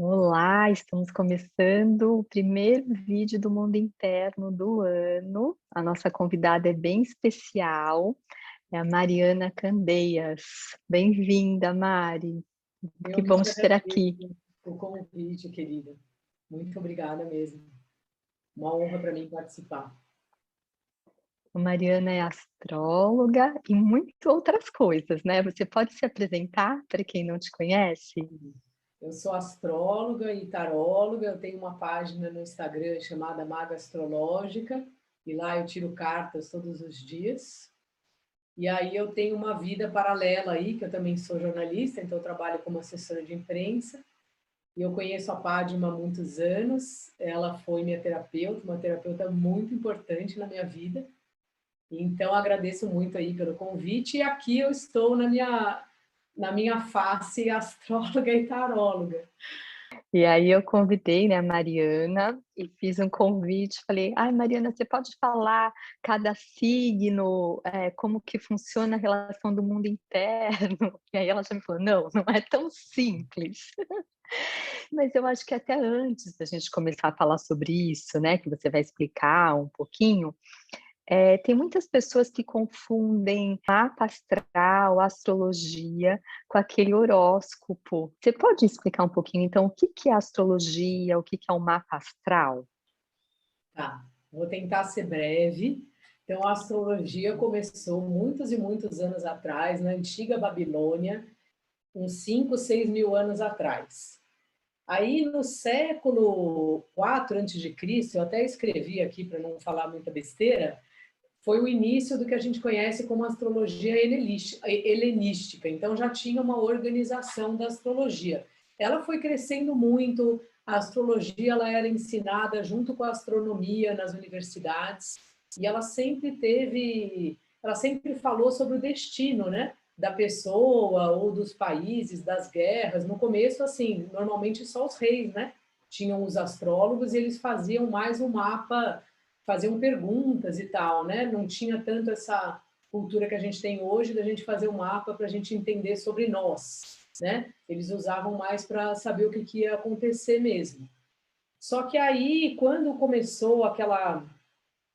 Olá, estamos começando o primeiro vídeo do Mundo Interno do ano. A nossa convidada é bem especial, é a Mariana Candeias. Bem-vinda, Mari. Que Eu que bom te te ter agradeço aqui. o convite, querida. Muito obrigada mesmo. Uma honra para mim participar. A Mariana é astróloga e muitas outras coisas, né? Você pode se apresentar para quem não te conhece? Eu sou astróloga e taróloga, eu tenho uma página no Instagram chamada Maga Astrológica, e lá eu tiro cartas todos os dias. E aí eu tenho uma vida paralela aí, que eu também sou jornalista, então eu trabalho como assessora de imprensa. E eu conheço a Padma há muitos anos, ela foi minha terapeuta, uma terapeuta muito importante na minha vida. Então, agradeço muito aí pelo convite, e aqui eu estou na minha face astróloga e taróloga. E aí eu convidei, né, a Mariana e fiz um convite, falei: "Ai, Mariana, você pode falar cada signo, como que funciona a relação do mundo interno?" E aí ela já me falou: "Não, não é tão simples." Mas eu acho que até antes da gente começar a falar sobre isso, né, que você vai explicar um pouquinho, tem muitas pessoas que confundem mapa astral, astrologia, com aquele horóscopo. Você pode explicar um pouquinho, então, o que que é astrologia, o que que é o mapa astral? Tá, vou tentar ser breve. Então, a astrologia começou muitos e muitos anos atrás, na antiga Babilônia, uns 5, 6 mil anos atrás. Aí, no século 4 antes de Cristo, eu até escrevi aqui para não falar muita besteira, foi o início do que a gente conhece como astrologia helenística. Então já tinha uma organização da astrologia. Ela foi crescendo muito, a astrologia ela era ensinada junto com a astronomia nas universidades, e ela sempre falou sobre o destino, né? Da pessoa ou dos países, das guerras. No começo, assim, normalmente só os reis, né? Tinham os astrólogos e eles faziam mais um mapa, faziam perguntas e tal, né? Não tinha tanto essa cultura que a gente tem hoje da gente fazer um mapa para a gente entender sobre nós, né? Eles usavam mais para saber o que ia acontecer mesmo. Só que aí, quando começou aquela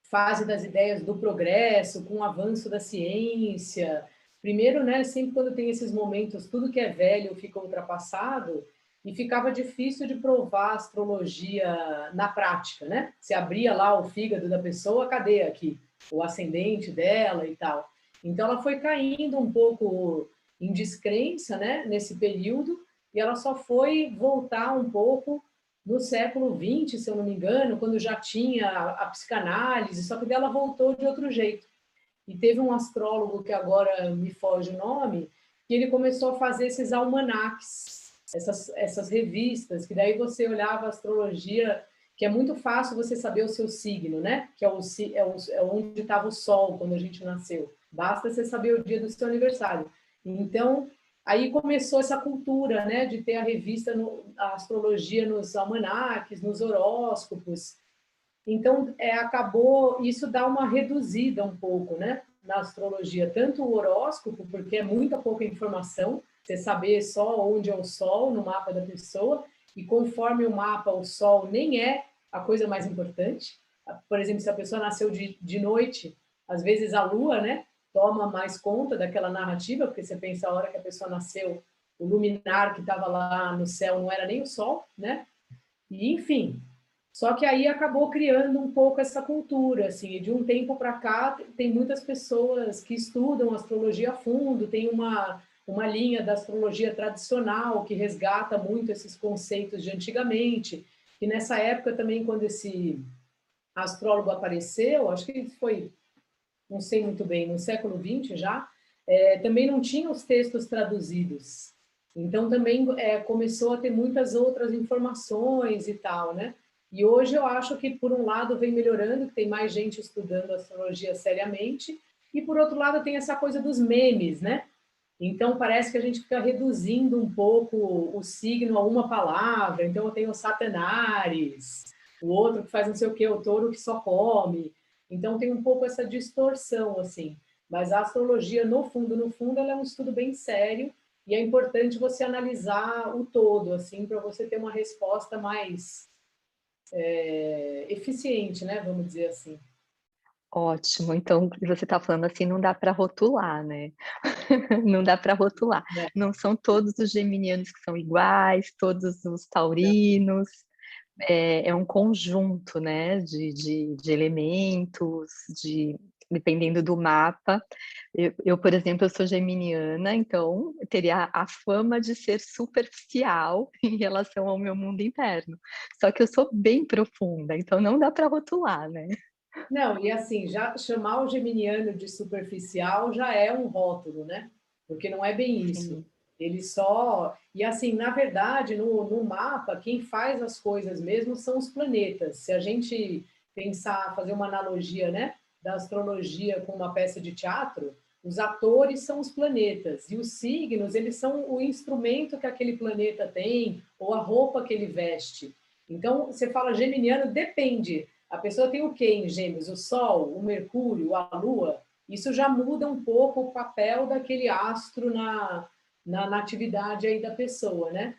fase das ideias do progresso, com o avanço da ciência. Primeiro, né, sempre quando tem esses momentos, tudo que é velho fica ultrapassado, e ficava difícil de provar a astrologia na prática, né? Você abria lá o fígado da pessoa, cadê aqui? O ascendente dela e tal. Então, ela foi caindo um pouco em descrença, né, nesse período, e ela só foi voltar um pouco no século XX, se eu não me engano, quando já tinha a psicanálise, só que dela voltou de outro jeito. E teve um astrólogo, que agora me foge o nome, que ele começou a fazer esses almanaques, essas revistas, que daí você olhava a astrologia, que é muito fácil você saber o seu signo, né? Que é onde estava o sol quando a gente nasceu. Basta você saber o dia do seu aniversário. Então, aí começou essa cultura, né, de ter a revista, a astrologia nos almanaques, nos horóscopos. Então, acabou, isso dá uma reduzida um pouco, né, na astrologia, tanto o horóscopo, porque é muita pouca informação, você saber só onde é o sol no mapa da pessoa, e conforme o mapa, o sol nem é a coisa mais importante. Por exemplo, se a pessoa nasceu de noite, às vezes a lua, né, toma mais conta daquela narrativa, porque você pensa a hora que a pessoa nasceu, o luminar que estava lá no céu não era nem o sol, né? E, enfim, só que aí acabou criando um pouco essa cultura, assim, e de um tempo para cá tem muitas pessoas que estudam astrologia a fundo, tem uma linha da astrologia tradicional que resgata muito esses conceitos de antigamente, e nessa época também, quando esse astrólogo apareceu, acho que foi, não sei muito bem, no século XX já, também não tinha os textos traduzidos. Então também começou a ter muitas outras informações e tal, né? E hoje eu acho que, por um lado, vem melhorando, que tem mais gente estudando astrologia seriamente, e por outro lado tem essa coisa dos memes, né? Então parece que a gente fica reduzindo um pouco o signo a uma palavra. Então eu tenho o Satenares, o outro que faz não sei o quê, o touro que só come. Então tem um pouco essa distorção, assim. Mas a astrologia, no fundo, ela é um estudo bem sério, e é importante você analisar o todo, assim, para você ter uma resposta mais eficiente, né? Vamos dizer assim. Ótimo, então o que você está falando, assim, não dá para rotular, né. Não dá para rotular. É, Não são todos os geminianos que são iguais, todos os não, taurinos, é um conjunto, né, de elementos, dependendo do mapa. Eu, por exemplo, eu sou geminiana, então eu teria a fama de ser superficial em relação ao meu mundo interno. Só que eu sou bem profunda, então não dá para rotular, né. não, e assim, já chamar o geminiano de superficial já é um rótulo, né? Porque não é bem isso. Sim, Ele só. E assim, na verdade, no mapa, quem faz as coisas mesmo são os planetas. Se a gente pensar, fazer uma analogia, né, da astrologia com uma peça de teatro, os atores são os planetas e os signos, eles são o instrumento que aquele planeta tem ou a roupa que ele veste. Então, você fala geminiano, depende. A pessoa tem o quê em Gêmeos? O Sol, o Mercúrio, a Lua? Isso já muda um pouco o papel daquele astro na atividade aí da pessoa, né?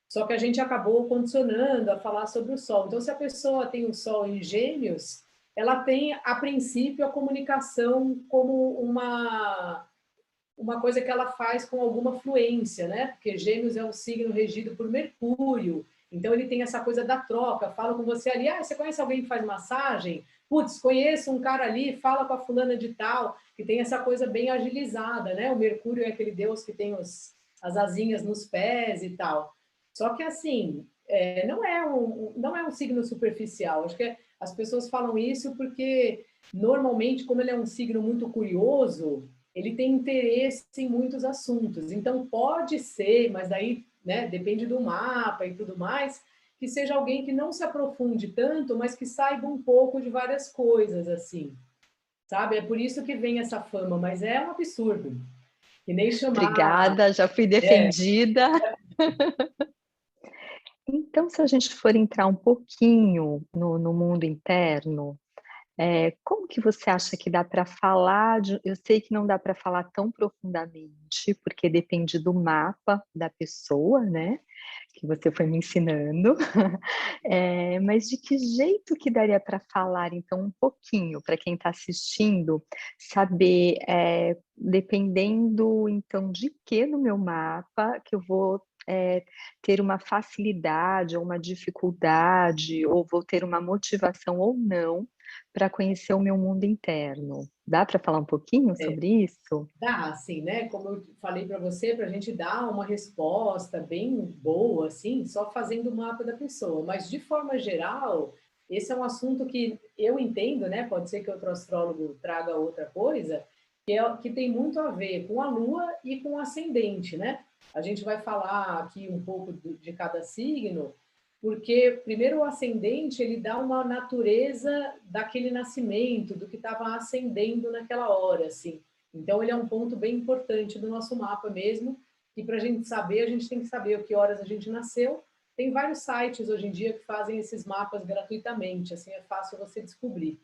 Só que a gente acabou condicionando a falar sobre o Sol. Então, se a pessoa tem o Sol em Gêmeos, ela tem, a princípio, a comunicação como uma coisa que ela faz com alguma fluência, né? Porque Gêmeos é um signo regido por Mercúrio, então ele tem essa coisa da troca. Falo com você ali, ah, você conhece alguém que faz massagem? Putz, conheço um cara ali, fala com a fulana de tal, que tem essa coisa bem agilizada, né? O Mercúrio é aquele deus que tem as asinhas nos pés e tal. Só que assim, não é um signo superficial. Acho que as pessoas falam isso porque normalmente, como ele é um signo muito curioso, ele tem interesse em muitos assuntos. Então, pode ser, mas daí, né, depende do mapa e tudo mais, que seja alguém que não se aprofunde tanto, mas que saiba um pouco de várias coisas, assim, sabe? É por isso que vem essa fama, mas é um absurdo. Que nem chamar. obrigada, já fui É, defendida. Então, se a gente for entrar um pouquinho no mundo interno, como que você acha que dá para falar de eu sei que não dá para falar tão profundamente, porque depende do mapa da pessoa, né, que você foi me ensinando. Mas de que jeito que daria para falar, então, um pouquinho, para quem está assistindo, saber, dependendo, então, de que no meu mapa que eu vou, ter uma facilidade ou uma dificuldade, ou vou ter uma motivação ou não, para conhecer o meu mundo interno. Dá para falar um pouquinho é, sobre isso? dá, assim, né? Como eu falei para você, para a gente dar uma resposta bem boa, assim, só fazendo o mapa da pessoa. Mas, de forma geral, esse é um assunto que eu entendo, né? Pode ser que outro astrólogo traga outra coisa, que tem muito a ver com a Lua e com o ascendente, né? A gente vai falar aqui um pouco de cada signo, porque primeiro o ascendente ele dá uma natureza daquele nascimento, do que estava ascendendo naquela hora, assim. Então ele é um ponto bem importante do nosso mapa mesmo, e para a gente saber, a gente tem que saber o que horas a gente nasceu. Tem vários sites hoje em dia que fazem esses mapas gratuitamente, assim é fácil você descobrir.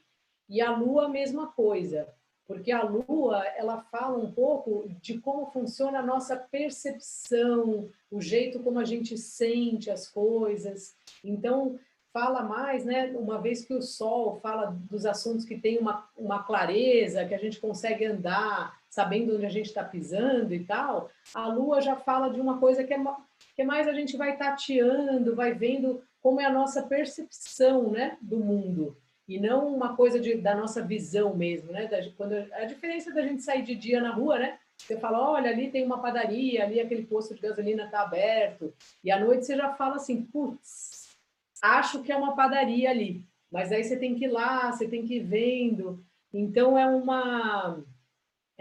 E a Lua, a mesma coisa, porque a Lua, ela fala um pouco de como funciona a nossa percepção, o jeito como a gente sente as coisas. Então, fala mais, né? Uma vez que o Sol fala dos assuntos que tem uma clareza, que a gente consegue andar sabendo onde a gente está pisando e tal, a Lua já fala de uma coisa que é mais a gente vai tateando, vai vendo como é a nossa percepção, né, do mundo e não uma coisa da nossa visão mesmo, né? Quando a diferença da gente sair de dia na rua, né? Você fala, olha, ali tem uma padaria, ali aquele posto de gasolina está aberto, e à noite você já fala assim, putz, acho que é uma padaria ali, mas aí você tem que ir lá, você tem que ir vendo. Então é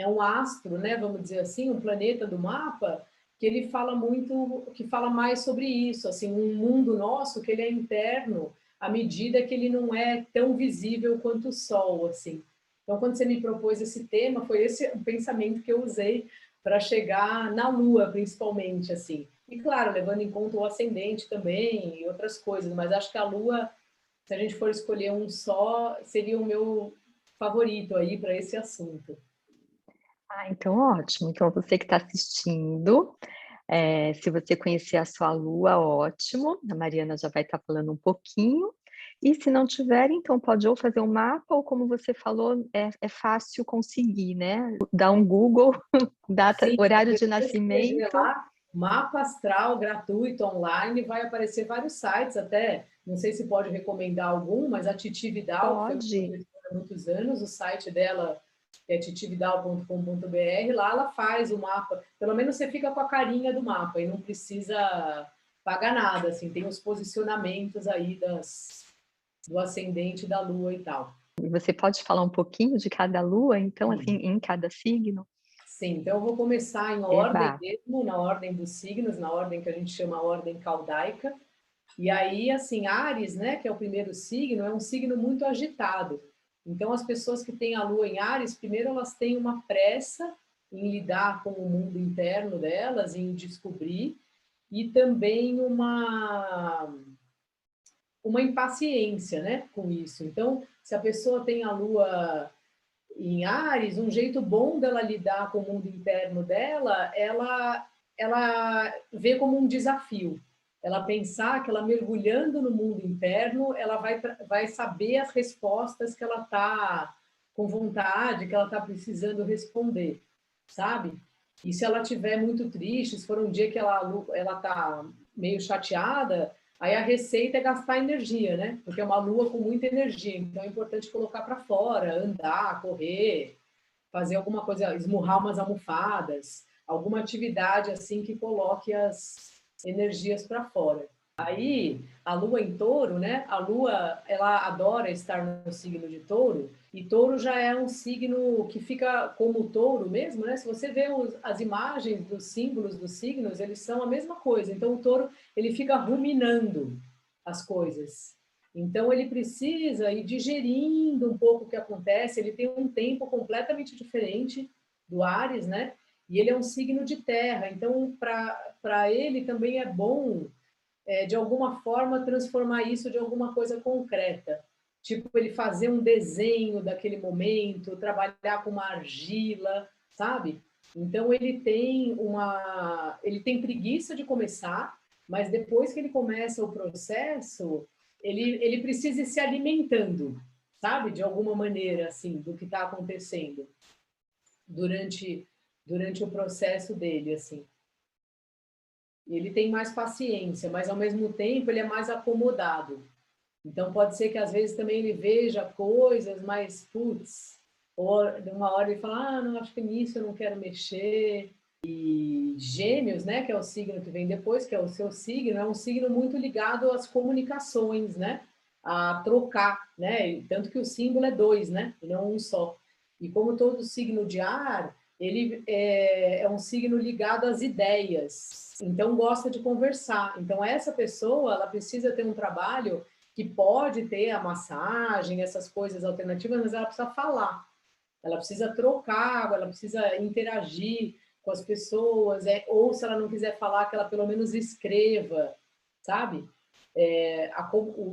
um astro, né? Vamos dizer assim, um planeta do mapa que ele fala muito, que fala mais sobre isso, assim, um mundo nosso que ele é interno à medida que ele não é tão visível quanto o Sol, assim. Então, quando você me propôs esse tema, foi esse o pensamento que eu usei para chegar na Lua, principalmente, assim. E claro, levando em conta o ascendente também e outras coisas, mas acho que a Lua, se a gente for escolher um só, seria o meu favorito aí para esse assunto. Ah, então ótimo. Então você que está assistindo, Se você conhecer a sua lua, ótimo, a Mariana já vai estar falando um pouquinho. E se não tiver, então pode ou fazer um mapa ou como você falou, é fácil conseguir, né, dá um Google, data Sim, se a horário de pessoa escrever nascimento. lá, mapa astral gratuito online, vai aparecer vários sites até, não sei se pode recomendar algum, mas a Titi Vidal, que foi minha Pode. professora há muitos anos, o site dela é titividal.com.br, lá ela faz o mapa, pelo menos você fica com a carinha do mapa e não precisa pagar nada, assim, tem os posicionamentos aí do ascendente da lua e tal. E você pode falar um pouquinho de cada lua, então, assim, em cada signo? Sim, então eu vou começar em Eba, ordem mesmo, na ordem dos signos, na ordem que a gente chama ordem caldaica. E aí, assim, Áries, né, que é o primeiro signo, é um signo muito agitado. Então, as pessoas que têm a lua em Áries, primeiro elas têm uma pressa em lidar com o mundo interno delas, em descobrir, e também uma impaciência, né, com isso. Então, se a pessoa tem a lua em Áries, um jeito bom dela lidar com o mundo interno dela, ela vê como um desafio. Ela pensar que ela mergulhando no mundo interno, ela vai saber as respostas que ela está com vontade, que ela está precisando responder, sabe? E se ela estiver muito triste, se for um dia que ela está meio chateada, aí a receita é gastar energia, né? Porque é uma lua com muita energia, então é importante colocar para fora, andar, correr, fazer alguma coisa, esmurrar umas almofadas, alguma atividade assim que coloque as energias para fora. Aí, a lua em touro, né? A lua, ela adora estar no signo de touro, e touro já é um signo que fica como o touro mesmo, né? Se você vê as imagens dos símbolos dos signos, eles são a mesma coisa. Então, o touro, ele fica ruminando as coisas. Então, ele precisa ir digerindo um pouco o que acontece, ele tem um tempo completamente diferente do Áries, né? E ele é um signo de terra, então, para ele também é bom de alguma forma, transformar isso de alguma coisa concreta. Tipo, ele fazer um desenho daquele momento, trabalhar com uma argila, sabe? Então, ele tem preguiça de começar, mas depois que ele começa o processo, ele precisa ir se alimentando, sabe? De alguma maneira, assim, do que está acontecendo durante, durante o processo dele, assim. E ele tem mais paciência, mas ao mesmo tempo ele é mais acomodado. Então pode ser que às vezes também ele veja coisas, mas putz, ou de uma hora ele fala, não, acho que nisso eu não quero mexer. E Gêmeos, né, que é o signo que vem depois, que é o seu signo, é um signo muito ligado às comunicações, né? A trocar, né? Tanto que o símbolo é dois, né? E não um só. E como todo signo de ar, ele é um signo ligado às ideias. Então gosta de conversar. Então essa pessoa, ela precisa ter um trabalho que pode ter a massagem, essas coisas alternativas, mas ela precisa falar. Ela precisa trocar, ela precisa interagir com as pessoas, ou se ela não quiser falar, que ela pelo menos escreva, sabe?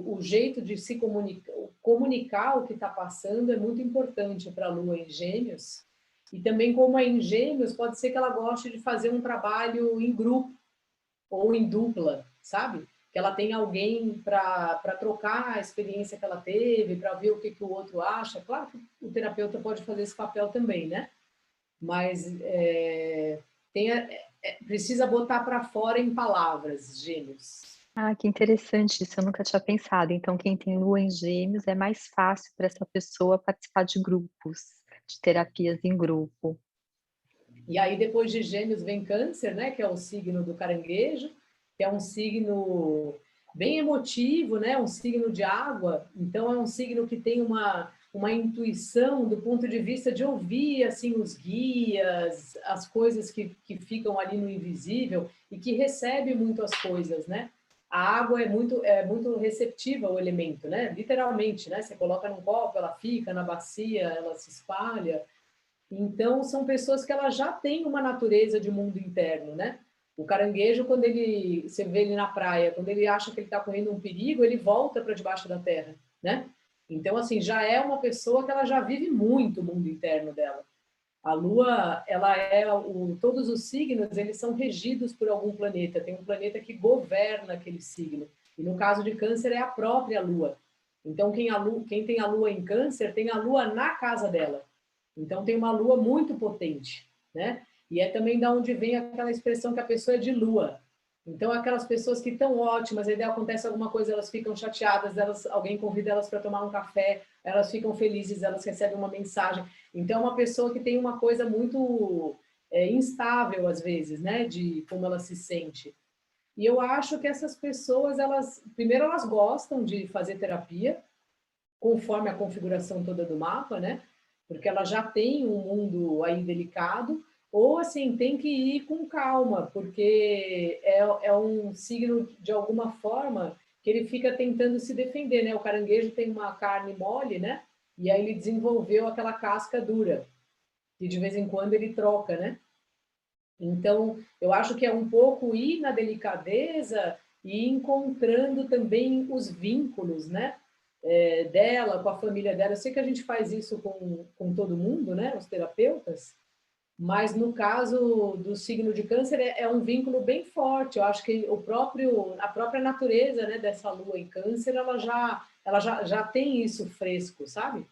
O jeito de se comunicar o que está passando é muito importante para a Lua em Gêmeos. E também, como é em Gêmeos, pode ser que ela goste de fazer um trabalho em grupo ou em dupla, sabe? Que ela tem alguém para trocar a experiência que ela teve, para ver o que o outro acha. Claro que o terapeuta pode fazer esse papel também, né? Mas precisa botar para fora em palavras, Gêmeos. ah, que interessante, isso eu nunca tinha pensado. Então quem tem lua em Gêmeos é mais fácil para essa pessoa participar de grupos, de terapias em grupo. E aí, depois de Gêmeos, vem Câncer, né? Que é o signo do caranguejo, que é um signo bem emotivo, né? Um signo de água. Então, é um signo que tem uma intuição do ponto de vista de ouvir assim os guias, as coisas que ficam ali no invisível e que recebe muito as coisas, né? A água é muito receptiva ao elemento, né? Literalmente, né? Você coloca num copo, ela fica na bacia, ela se espalha. Então, são pessoas que elas já têm uma natureza de mundo interno, né? O caranguejo, você vê ele na praia, quando ele acha que ele está correndo um perigo, ele volta para debaixo da terra, né? Então, assim, já é uma pessoa que ela já vive muito o mundo interno dela. A Lua, ela todos os signos, eles são regidos por algum planeta. Tem um planeta que governa aquele signo. E no caso de Câncer, é a própria Lua. Então, quem tem a Lua em Câncer, tem a Lua na casa dela. Então, tem uma Lua muito potente, né? E é também da onde vem aquela expressão que a pessoa é de Lua. Então, aquelas pessoas que estão ótimas, aí acontece alguma coisa, elas ficam chateadas, alguém convida elas para tomar um café, elas ficam felizes, elas recebem uma mensagem. Então, é uma pessoa que tem uma coisa muito instável, às vezes, né? De como ela se sente. E eu acho que essas pessoas, primeiro, elas gostam de fazer terapia, conforme a configuração toda do mapa, né? Porque ela já tem um mundo aí delicado, ou assim, tem que ir com calma, porque é um signo, de alguma forma, que ele fica tentando se defender, né? O caranguejo tem uma carne mole, né? E aí ele desenvolveu aquela casca dura, e de vez em quando ele troca, né? Então, eu acho que é um pouco ir na delicadeza e encontrando também os vínculos, né? Dela, com a família dela. Eu sei que a gente faz isso com todo mundo, né? Os terapeutas, mas no caso do signo de Câncer é um vínculo bem forte. Eu acho que a própria natureza, né, dessa lua em Câncer, ela já tem isso fresco, sabe?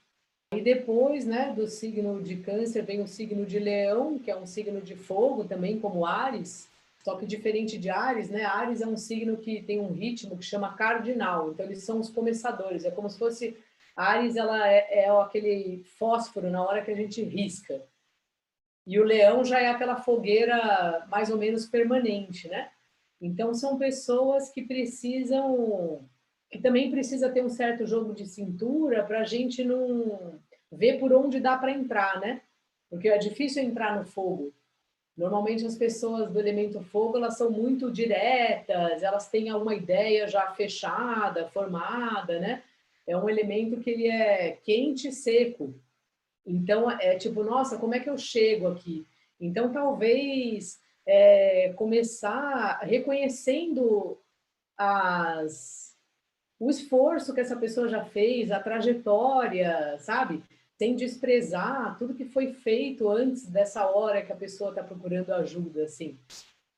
E depois, né, do signo de Câncer vem o signo de Leão, que é um signo de fogo também, como Áries, só que diferente de Áries, né? Áries é um signo que tem um ritmo que chama cardinal, então eles são os começadores, é como se fosse Áries, ela é aquele fósforo na hora que a gente risca. E o Leão já é aquela fogueira mais ou menos permanente, né? Então são pessoas que também precisa ter um certo jogo de cintura para a gente não ver por onde dá para entrar, né? Porque é difícil entrar no fogo. Normalmente as pessoas do elemento fogo, elas são muito diretas, elas têm alguma ideia já fechada, formada, né? É um elemento que ele é quente e seco. Então, é tipo, nossa, como é que eu chego aqui? Então, talvez começar reconhecendo o esforço que essa pessoa já fez, a trajetória, sabe? Sem desprezar tudo que foi feito antes dessa hora que a pessoa está procurando ajuda, assim.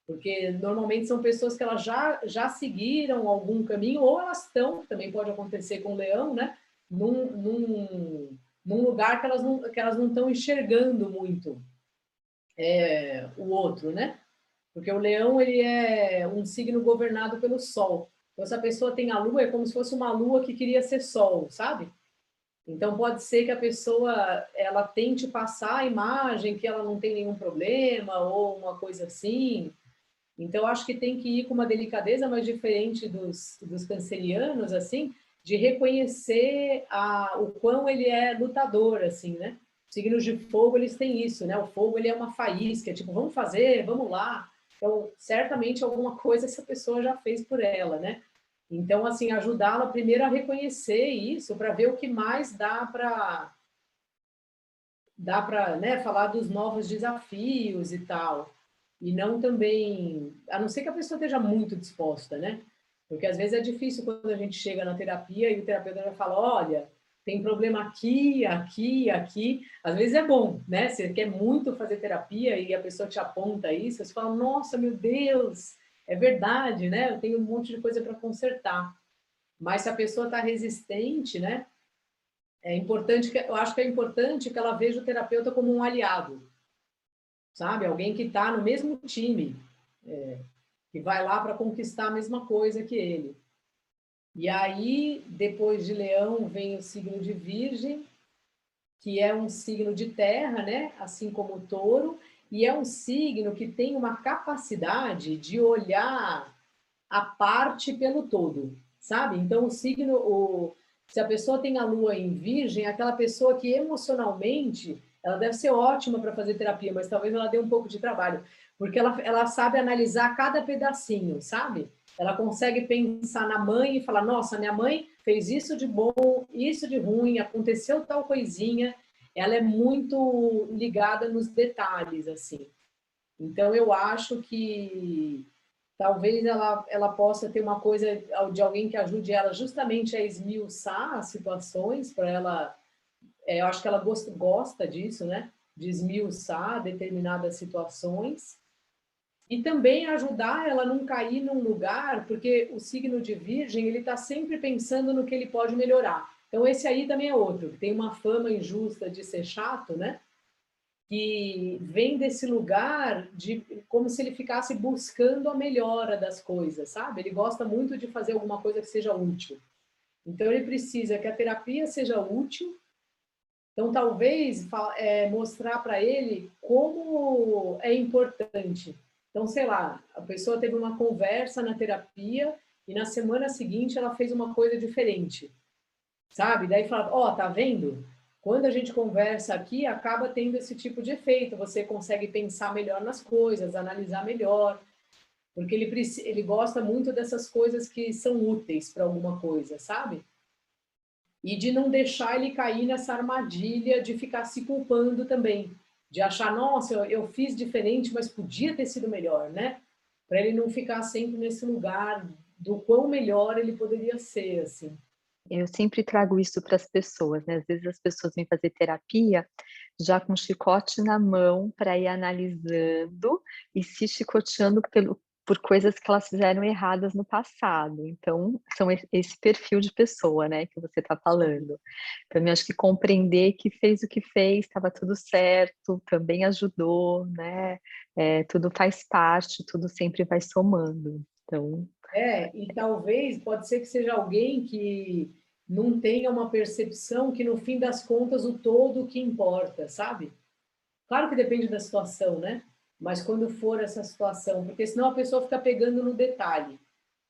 Porque normalmente são pessoas que elas já seguiram algum caminho, ou elas estão, também pode acontecer com o leão, né? Num lugar que elas não estão enxergando muito o outro, né? Porque o leão, ele é um signo governado pelo sol. Então, se a pessoa tem a lua, é como se fosse uma lua que queria ser sol, sabe? Então, pode ser que a pessoa, ela tente passar a imagem que ela não tem nenhum problema, ou uma coisa assim. Então, acho que tem que ir com uma delicadeza mais diferente dos cancerianos, assim, de reconhecer o quão ele é lutador, assim, né? Signos de fogo, eles têm isso, né? O fogo, ele é uma faísca, tipo, vamos fazer, vamos lá. Então, certamente alguma coisa essa pessoa já fez por ela, né? Então, assim, ajudá-la primeiro a reconhecer isso, para ver o que mais dá para, né, falar dos novos desafios e tal. E não também, a não ser que a pessoa esteja muito disposta, né? Porque às vezes é difícil quando a gente chega na terapia e o terapeuta já fala, olha, tem problema aqui, aqui, aqui. Às vezes é bom, né? Você quer muito fazer terapia e a pessoa te aponta isso, você fala, nossa, meu Deus, é verdade, né? Eu tenho um monte de coisa para consertar. Mas se a pessoa está resistente, né? Eu acho que é importante que ela veja o terapeuta como um aliado, sabe? Alguém que está no mesmo time, que vai lá para conquistar a mesma coisa que ele. E aí, depois de Leão, vem o signo de Virgem, que é um signo de terra, né? Assim como o Touro, e é um signo que tem uma capacidade de olhar a parte pelo todo, sabe? Então, se a pessoa tem a lua em Virgem, é aquela pessoa que emocionalmente ela deve ser ótima para fazer terapia, mas talvez ela dê um pouco de trabalho, porque ela sabe analisar cada pedacinho, sabe? Ela consegue pensar na mãe e falar: nossa, minha mãe fez isso de bom, isso de ruim, aconteceu tal coisinha. Ela é muito ligada nos detalhes, assim. Então, eu acho que talvez ela possa ter uma coisa de alguém que ajude ela justamente a esmiuçar as situações para ela. Eu acho que ela gosta disso, né? esmiuçar determinadas situações e também ajudar ela a não cair num lugar, porque o signo de Virgem, ele está sempre pensando no que ele pode melhorar. Então esse aí também é outro, que tem uma fama injusta de ser chato, né? Que vem desse lugar de como se ele ficasse buscando a melhora das coisas, sabe? Ele gosta muito de fazer alguma coisa que seja útil. Então ele precisa que a terapia seja útil. Então talvez mostrar para ele como é importante. Então, sei lá, a pessoa teve uma conversa na terapia e na semana seguinte ela fez uma coisa diferente, sabe? Daí fala, ó, tá vendo? Quando a gente conversa aqui, acaba tendo esse tipo de efeito. Você consegue pensar melhor nas coisas, analisar melhor, porque ele gosta muito dessas coisas que são úteis para alguma coisa, sabe? E de não deixar ele cair nessa armadilha de ficar se culpando também, de achar, nossa, eu fiz diferente, mas podia ter sido melhor, né? Para ele não ficar sempre nesse lugar do quão melhor ele poderia ser, assim. Eu sempre trago isso para as pessoas, né, às vezes as pessoas vêm fazer terapia, já com chicote na mão para ir analisando e se chicoteando por coisas que elas fizeram erradas no passado, então são esse perfil de pessoa, né, que você está falando. Também acho que compreender que fez o que fez, estava tudo certo, também ajudou, né, tudo faz parte, tudo sempre vai somando, então E talvez pode ser que seja alguém que não tenha uma percepção que no fim das contas o todo que importa, sabe? Claro que depende da situação, né? Mas quando for essa situação, porque senão a pessoa fica pegando no detalhe,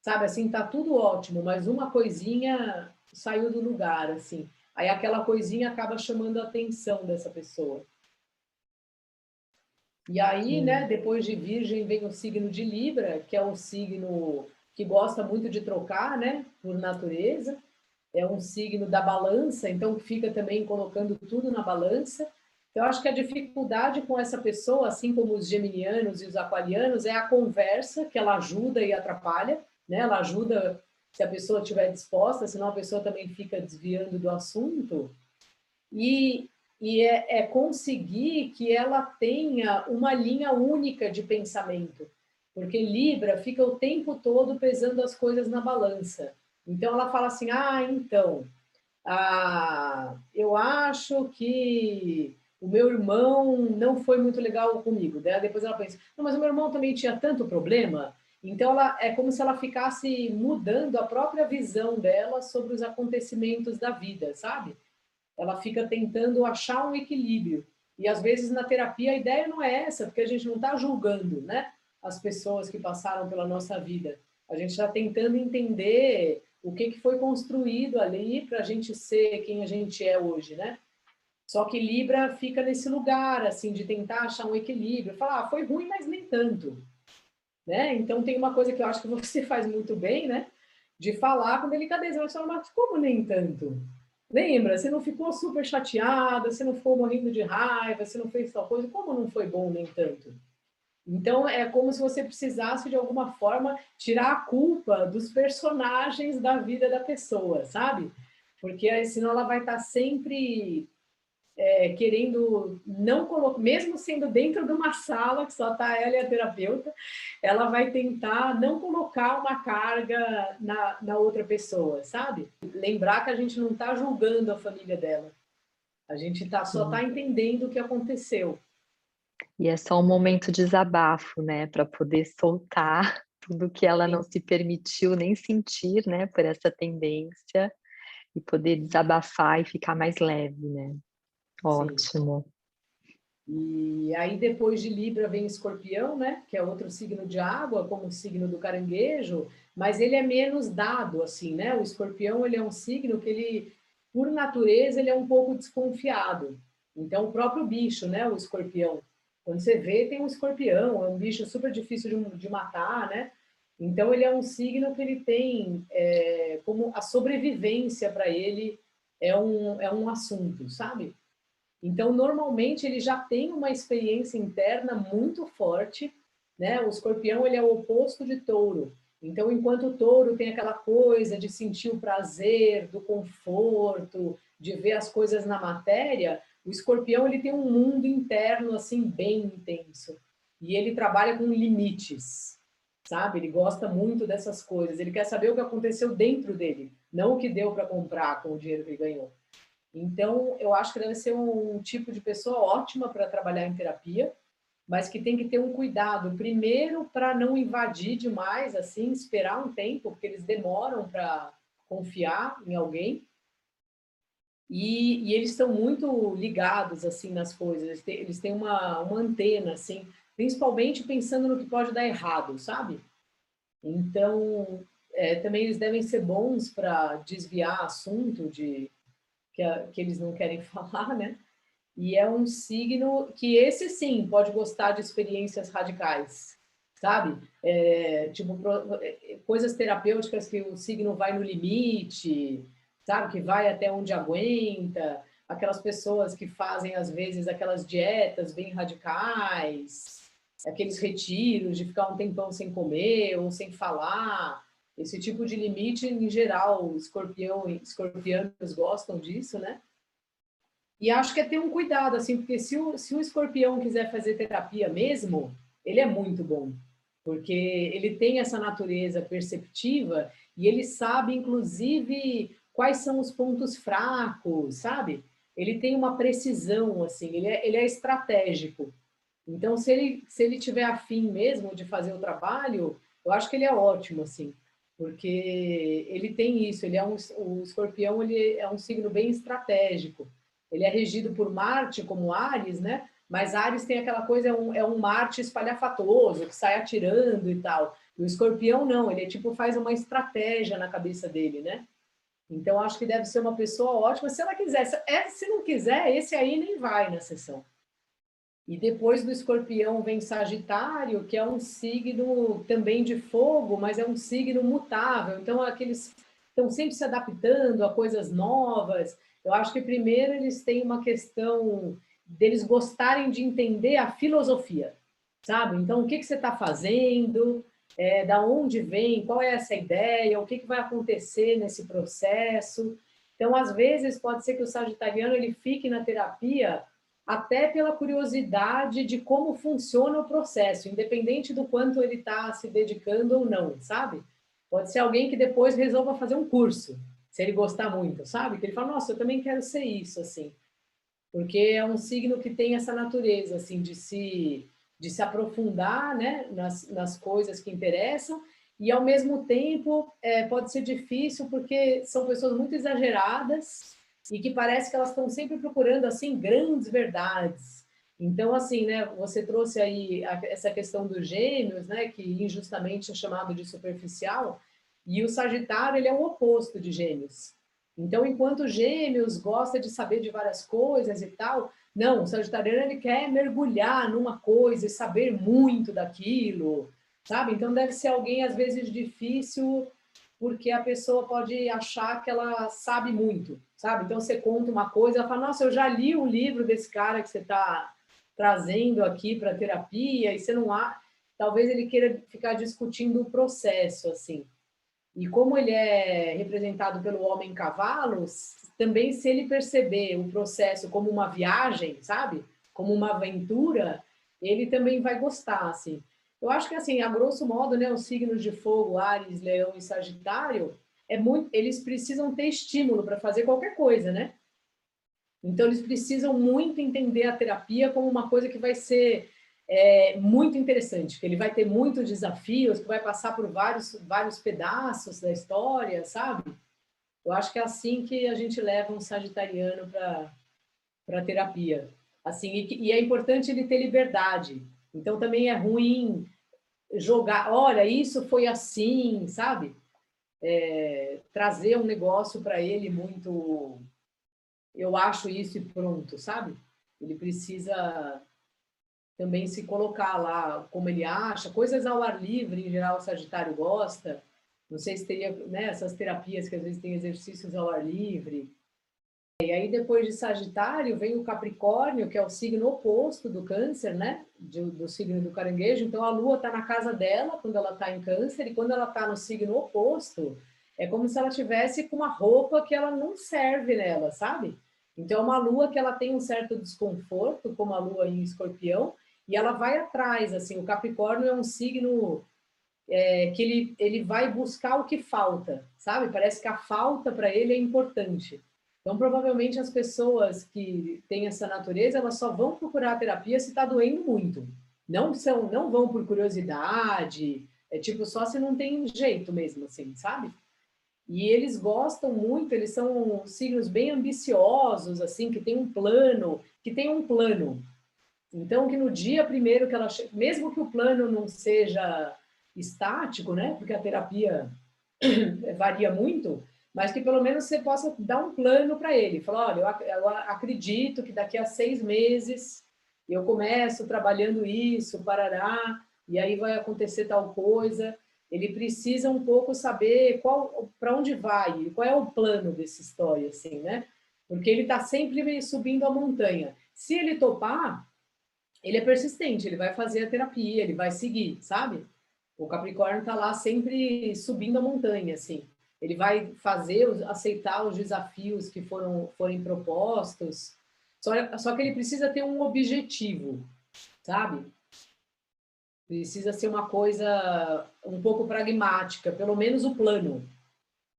sabe? Assim, tá tudo ótimo, mas uma coisinha saiu do lugar, assim. Aí aquela coisinha acaba chamando a atenção dessa pessoa. E aí, né, sim. depois de Virgem vem o signo de Libra, que é um signo que gosta muito de trocar, né, por natureza. É um signo da balança, então fica também colocando tudo na balança. Eu acho que a dificuldade com essa pessoa, assim como os geminianos e os aquarianos, é a conversa, que ela ajuda e atrapalha, né? Ela ajuda se a pessoa estiver disposta, senão a pessoa também fica desviando do assunto. E, e conseguir que ela tenha uma linha única de pensamento, porque Libra fica o tempo todo pesando as coisas na balança. Então ela fala assim: ah, então, eu acho que o meu irmão não foi muito legal comigo. Daí depois ela pensa: não, mas o meu irmão também tinha tanto problema. Então ela é como se ela ficasse mudando a própria visão dela sobre os acontecimentos da vida, sabe? Ela fica tentando achar um equilíbrio. E às vezes na terapia a ideia não é essa, porque a gente não está julgando, né, as pessoas que passaram pela nossa vida. A gente está tentando entender o que foi construído ali para a gente ser quem a gente é hoje, né? Só que Libra fica nesse lugar, assim, de tentar achar um equilíbrio. Falar, foi ruim, mas nem tanto, né? Então tem uma coisa que eu acho que você faz muito bem, né? De falar com delicadeza. Mas fala, mas como nem tanto? Lembra, você não ficou super chateada, você não ficou morrendo de raiva, você não fez tal coisa, como não foi bom nem tanto? Então é como se você precisasse de alguma forma tirar a culpa dos personagens da vida da pessoa, sabe? Porque aí, senão ela vai estar sempre querendo não colocar, mesmo sendo dentro de uma sala que só está ela e a terapeuta, ela vai tentar não colocar uma carga na outra pessoa, sabe? Lembrar que a gente não está julgando a família dela, a gente só está Sim. entendendo o que aconteceu. E é só um momento de desabafo, né, para poder soltar tudo que ela não se permitiu nem sentir, né, por essa tendência, e poder desabafar e ficar mais leve, né. Sim. Ótimo. E aí depois de Libra vem Escorpião, né? Que é outro signo de água, como o signo do caranguejo, mas ele é menos dado, assim, né? O Escorpião ele é um signo que ele, por natureza, ele é um pouco desconfiado. Então o próprio bicho, né? O Escorpião, quando você vê tem um Escorpião, é um bicho super difícil de matar, né? Então ele é um signo que ele tem como a sobrevivência para ele é um assunto, sabe? Então, normalmente, ele já tem uma experiência interna muito forte, né? O escorpião, ele é o oposto de touro. Então, enquanto o touro tem aquela coisa de sentir o prazer, do conforto, de ver as coisas na matéria, O escorpião, ele tem um mundo interno, assim, bem intenso. E ele trabalha com limites, sabe? Ele gosta muito dessas coisas. Ele quer saber o que aconteceu dentro dele, não o que deu para comprar com o dinheiro que ele ganhou. Então, eu acho que deve ser um tipo de pessoa ótima para trabalhar em terapia, mas que tem que ter um cuidado, primeiro, para não invadir demais, assim, esperar um tempo, porque eles demoram para confiar em alguém, e eles estão muito ligados, assim, nas coisas, eles têm uma antena, assim, principalmente pensando no que pode dar errado, sabe? Então, também eles devem ser bons para desviar assunto que eles não querem falar, né? E é um signo que esse sim pode gostar de experiências radicais, sabe? Tipo, coisas terapêuticas que o signo vai no limite, sabe? Que vai até onde aguenta. Aquelas pessoas que fazem, às vezes, aquelas dietas bem radicais, aqueles retiros de ficar um tempão sem comer ou sem falar. Esse tipo de limite, em geral, escorpianos gostam disso, né? E acho que é ter um cuidado, assim, porque se o escorpião quiser fazer terapia mesmo, ele é muito bom, porque ele tem essa natureza perceptiva e ele sabe, inclusive, quais são os pontos fracos, sabe? Ele tem uma precisão, assim, ele é estratégico. Então, se ele tiver afim mesmo de fazer o trabalho, eu acho que ele é ótimo, assim, porque ele tem isso, o escorpião ele é um signo bem estratégico. Ele é regido por Marte, como Áries, né? Mas Áries tem aquela coisa, é um Marte espalhafatoso, que sai atirando e tal. E o escorpião não, ele tipo faz uma estratégia na cabeça dele, né? Então, acho que deve ser uma pessoa ótima. Se ela quiser, se não quiser, esse aí nem vai na sessão. E depois do escorpião vem Sagitário, que é um signo também de fogo, mas é um signo mutável. Então, aqueles estão sempre se adaptando a coisas novas. Eu acho que primeiro eles têm uma questão deles gostarem de entender a filosofia, sabe? Então, o que você está fazendo? Da onde vem? Qual é essa ideia? O que vai acontecer nesse processo? Então, às vezes, pode ser que o sagitariano ele fique na terapia até pela curiosidade de como funciona o processo, independente do quanto ele está se dedicando ou não, sabe? Pode ser alguém que depois resolva fazer um curso, se ele gostar muito, sabe? Que ele fala, nossa, eu também quero ser isso, assim. Porque é um signo que tem essa natureza, assim, de se aprofundar, né, nas coisas que interessam, e ao mesmo tempo pode ser difícil porque são pessoas muito exageradas, e que parece que elas estão sempre procurando, assim, grandes verdades. Então, assim, né, você trouxe aí essa questão dos gêmeos, né, que injustamente é chamado de superficial, e o Sagitário, ele é o oposto de gêmeos. Então, enquanto gêmeos gosta de saber de várias coisas e tal, não, o sagitariano, ele quer mergulhar numa coisa e saber muito daquilo, sabe? Então, deve ser alguém, às vezes, difícil porque a pessoa pode achar que ela sabe muito, sabe? Então você conta uma coisa, ela fala, nossa, eu já li o livro desse cara que você está trazendo aqui para terapia, e você não há. Talvez ele queira ficar discutindo o processo, assim. E como ele é representado pelo homem cavalo, também se ele perceber o processo como uma viagem, sabe? Como uma aventura, ele também vai gostar, assim. Eu acho que, assim, a grosso modo, né, os signos de fogo, Áries, Leão e Sagitário, eles precisam ter estímulo para fazer qualquer coisa, né? Então, eles precisam muito entender a terapia como uma coisa que vai ser muito interessante, que ele vai ter muitos desafios, que vai passar por vários pedaços da história, sabe? Eu acho que é assim que a gente leva um sagitariano para a terapia. Assim, e é importante ele ter liberdade. Então, também é ruim jogar, olha, isso foi assim, sabe? Trazer um negócio para ele muito, eu acho isso e pronto, sabe? Ele precisa também se colocar lá como ele acha, coisas ao ar livre, em geral o Sagitário gosta, não sei se teria, né, essas terapias que às vezes tem exercícios ao ar livre. E aí depois de Sagitário vem o Capricórnio, que é o signo oposto do Câncer, né, do signo do Caranguejo, então a Lua está na casa dela quando ela está em Câncer, e quando ela está no signo oposto, é como se ela tivesse com uma roupa que ela não serve nela, sabe? Então, é uma lua que ela tem um certo desconforto, como a lua em Escorpião, e ela vai atrás, assim, o Capricórnio é um signo que ele vai buscar o que falta, sabe? Parece que a falta para ele é importante. Então, provavelmente, as pessoas que têm essa natureza, elas só vão procurar a terapia se está doendo muito. Não vão por curiosidade, é tipo só se não tem jeito mesmo, assim, sabe? E eles gostam muito, eles são signos bem ambiciosos, assim, que tem um plano. Então, que no dia primeiro que ela... Mesmo que o plano não seja estático, né? Porque a terapia varia muito, mas que pelo menos você possa dar um plano para ele. Falar, olha, eu acredito que daqui a 6 meses eu começo trabalhando isso, parará, e aí vai acontecer tal coisa. Ele precisa um pouco saber para onde vai, qual é o plano dessa história, assim, né? Porque ele está sempre subindo a montanha. Se ele topar, ele é persistente, ele vai fazer a terapia, ele vai seguir, sabe? O Capricórnio está lá sempre subindo a montanha, assim. Ele vai aceitar os desafios que forem propostos, só que ele precisa ter um objetivo, sabe? Precisa ser uma coisa um pouco pragmática, pelo menos o plano,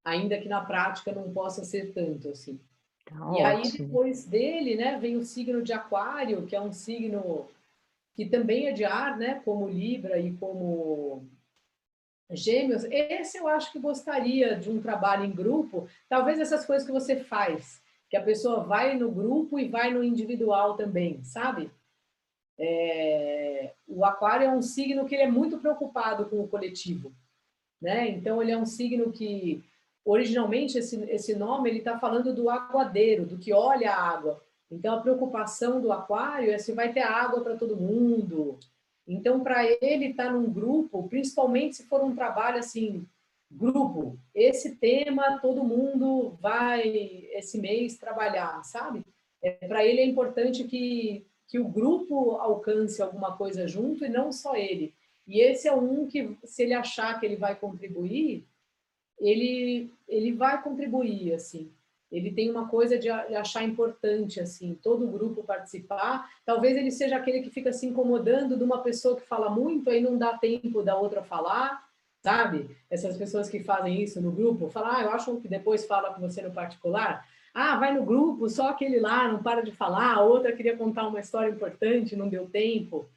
ainda que na prática não possa ser tanto, assim. Tá E aí, ótimo. depois dele, né, vem o signo de Aquário, que é um signo que também é de ar, né, como Libra e como Gêmeos. Esse eu acho que gostaria de um trabalho em grupo, talvez essas coisas que você faz, que a pessoa vai no grupo e vai no individual também, sabe? O Aquário é um signo que ele é muito preocupado com o coletivo, né? Então ele é um signo que originalmente esse nome ele está falando do aguadeiro, do que olha a água. Então a preocupação do aquário é se vai ter água para todo mundo. Então para ele estar tá num grupo, principalmente se for um trabalho assim, grupo, esse tema todo mundo vai esse mês trabalhar, sabe? Para ele é importante que o grupo alcance alguma coisa junto e não só ele. E esse é um que, se ele achar que ele vai contribuir, ele vai contribuir, assim. Ele tem uma coisa de achar importante, assim, todo o grupo participar. Talvez ele seja aquele que fica se incomodando de uma pessoa que fala muito, aí não dá tempo da outra falar, sabe? Essas pessoas que fazem isso no grupo, falam, eu acho que depois fala com você no particular. Ah, vai no grupo, só aquele lá não para de falar, a outra queria contar uma história importante, não deu tempo.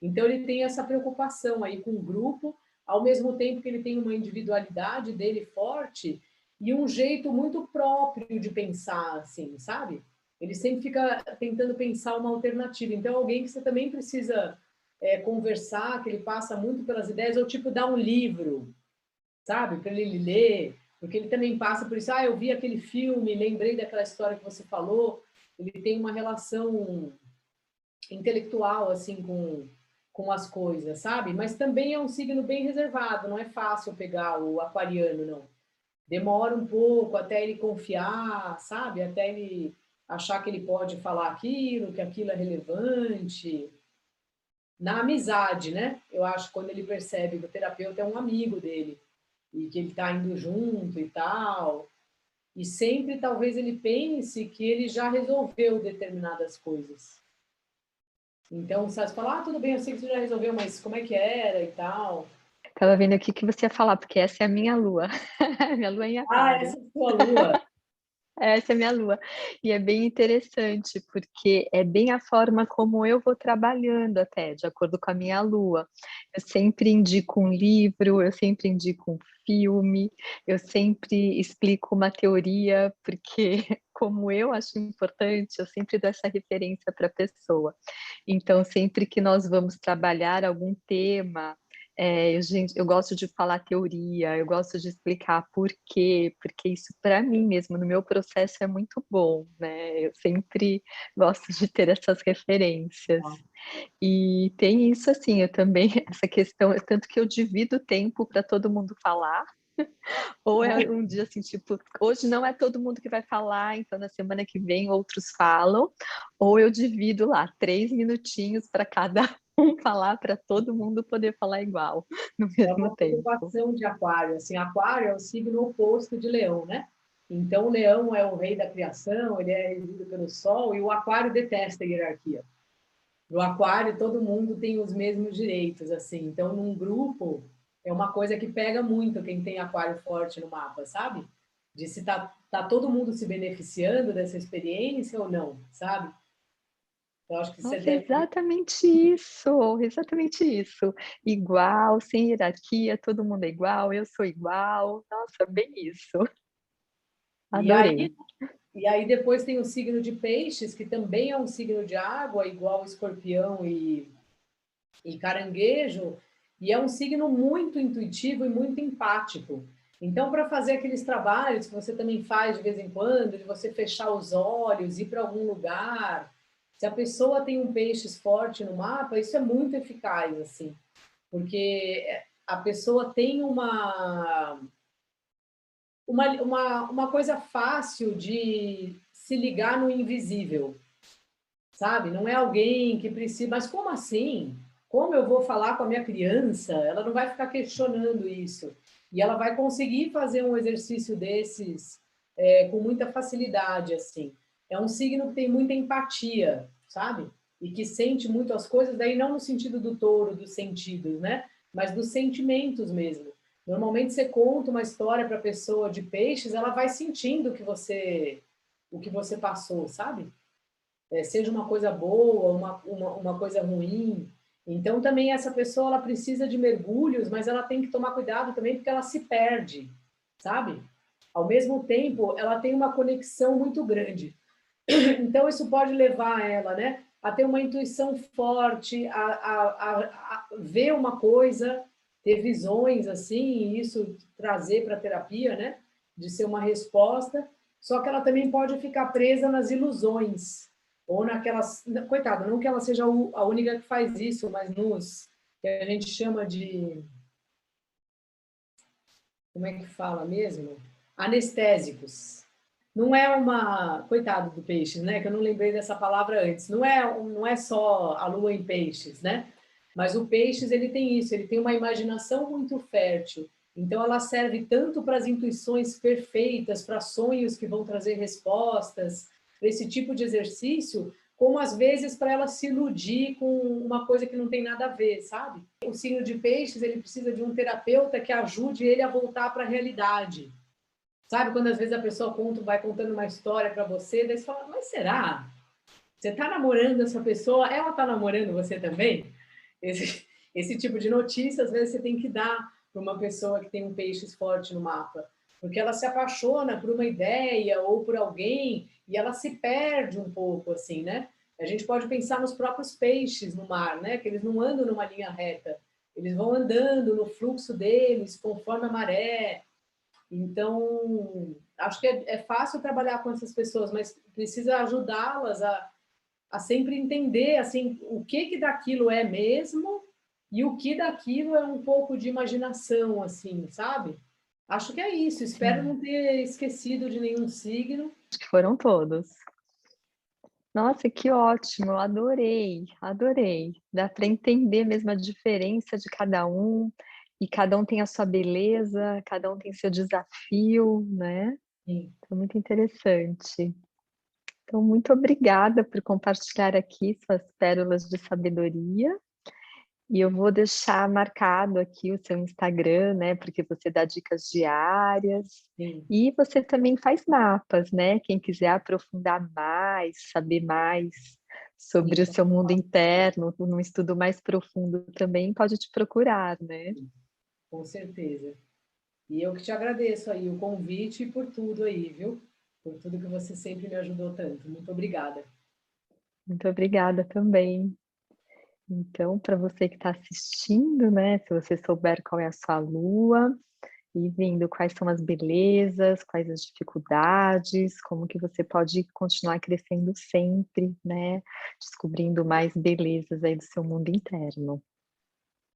Então, ele tem essa preocupação aí com o grupo, ao mesmo tempo que ele tem uma individualidade dele forte e um jeito muito próprio de pensar, assim, sabe? Ele sempre fica tentando pensar uma alternativa. Então, alguém que você também precisa conversar, que ele passa muito pelas ideias, ou tipo dar um livro, sabe? Para ele ler, porque ele também passa por isso. Ah, eu vi aquele filme, lembrei daquela história que você falou. Ele tem uma relação intelectual, assim, com as coisas, sabe? Mas também é um signo bem reservado, não é fácil pegar o aquariano, não. Demora um pouco até ele confiar, sabe? Até ele achar que ele pode falar aquilo, que aquilo é relevante. Na amizade, né? Eu acho que quando ele percebe que o terapeuta é um amigo dele e que ele está indo junto e tal. E sempre talvez ele pense que ele já resolveu determinadas coisas. Então, você fala, tudo bem, eu sei que você já resolveu, mas como é que era e tal. Estava vendo aqui que você ia falar, porque essa é a minha lua. Minha lua é em Ah, aquário. essa é a sua lua. Essa é a minha lua. E é bem interessante, porque é bem a forma como eu vou trabalhando até, de acordo com a minha lua. Eu sempre indico um livro, eu sempre indico um filme, eu sempre explico uma teoria, porque como eu acho importante, eu sempre dou essa referência para a pessoa. Então, sempre que nós vamos trabalhar algum tema, eu gosto de falar teoria, eu gosto de explicar por quê, porque isso para mim mesmo, no meu processo é muito bom, né, eu sempre gosto de ter essas referências. E tem isso assim, eu também essa questão tanto que eu divido o tempo para todo mundo falar, ou é um dia assim, tipo, hoje não é todo mundo que vai falar, então na semana que vem outros falam, ou eu divido lá 3 minutinhos para cada um falar, para todo mundo poder falar igual, no É mesmo uma tempo. preocupação de aquário. Assim, aquário é o signo oposto de leão, né? Então, o leão é o rei da criação, ele é regido pelo sol, e o aquário detesta a hierarquia. No aquário, todo mundo tem os mesmos direitos, assim. Então, num grupo, é uma coisa que pega muito quem tem aquário forte no mapa, sabe? De se tá todo mundo se beneficiando dessa experiência ou não, sabe? Eu acho que você Nossa, deve. exatamente isso. Igual, sem hierarquia, todo mundo é igual, eu sou igual. Nossa, bem isso. E aí, Adorei. e aí depois tem o signo de peixes, que também é um signo de água, igual escorpião e caranguejo, e é um signo muito intuitivo e muito empático. Então, para fazer aqueles trabalhos que você também faz de vez em quando, de você fechar os olhos, ir para algum lugar, se a pessoa tem um peixes forte no mapa, isso é muito eficaz, assim, porque a pessoa tem uma coisa fácil de se ligar no invisível, sabe? Não é alguém que precisa, mas como assim? Como eu vou falar com a minha criança? Ela não vai ficar questionando isso. E ela vai conseguir fazer um exercício desses com muita facilidade, assim. É um signo que tem muita empatia, sabe? E que sente muito as coisas, daí não no sentido do touro, dos sentidos, né? Mas dos sentimentos mesmo. Normalmente você conta uma história para a pessoa de peixes, ela vai sentindo o que você passou, sabe? Seja uma coisa boa, uma coisa ruim. Então, também essa pessoa ela precisa de mergulhos, mas ela tem que tomar cuidado também porque ela se perde, sabe? Ao mesmo tempo, ela tem uma conexão muito grande. Então, isso pode levar ela, né, a ter uma intuição forte, a ver uma coisa, ter visões assim, e isso trazer para a terapia, né, de ser uma resposta. Só que ela também pode ficar presa nas ilusões, ou naquelas. Coitada, não que ela seja a única que faz isso, mas nos que a gente chama de. Como é que fala mesmo? Anestésicos. Não é uma. Coitado do peixes, né? Que eu não lembrei dessa palavra antes. Não é só a lua em peixes, né? Mas o peixes, ele tem isso, ele tem uma imaginação muito fértil. Então, ela serve tanto para as intuições perfeitas, para sonhos que vão trazer respostas, para esse tipo de exercício, como às vezes para ela se iludir com uma coisa que não tem nada a ver, sabe? O signo de peixes, ele precisa de um terapeuta que ajude ele a voltar para a realidade. Sabe, quando às vezes a pessoa vai contando uma história para você, daí você fala, mas será? Você está namorando essa pessoa, ela está namorando você também? Esse tipo de notícia, às vezes, você tem que dar para uma pessoa que tem um peixes forte no mapa. Porque ela se apaixona por uma ideia ou por alguém e ela se perde um pouco, assim, né? A gente pode pensar nos próprios peixes no mar, né? Que eles não andam numa linha reta. Eles vão andando no fluxo deles, conforme a maré. Então, acho que é fácil trabalhar com essas pessoas, mas precisa ajudá-las a sempre entender assim o que daquilo é mesmo e o que daquilo é um pouco de imaginação, assim, sabe? Acho que é isso. Espero Sim, não ter esquecido de nenhum signo. acho que foram todos. Nossa, que ótimo, eu adorei, adorei. Dá para entender mesmo a diferença de cada um, e cada um tem a sua beleza, cada um tem seu desafio, né. Sim. Então muito interessante. Então muito obrigada por compartilhar aqui suas pérolas de sabedoria, e eu vou deixar marcado aqui o seu Instagram, né, porque você dá dicas diárias, Sim. e você também faz mapas, né, quem quiser aprofundar mais, saber mais sobre o Isso, seu mundo interno, num estudo mais profundo também pode te procurar, né. com certeza. E eu que te agradeço aí o convite e por tudo aí, viu? Por tudo que você sempre me ajudou tanto. Muito obrigada. Muito obrigada também. Então, para você que está assistindo, né, se você souber qual é a sua lua, e vendo quais são as belezas, quais as dificuldades, como que você pode continuar crescendo sempre, né, descobrindo mais belezas aí do seu mundo interno.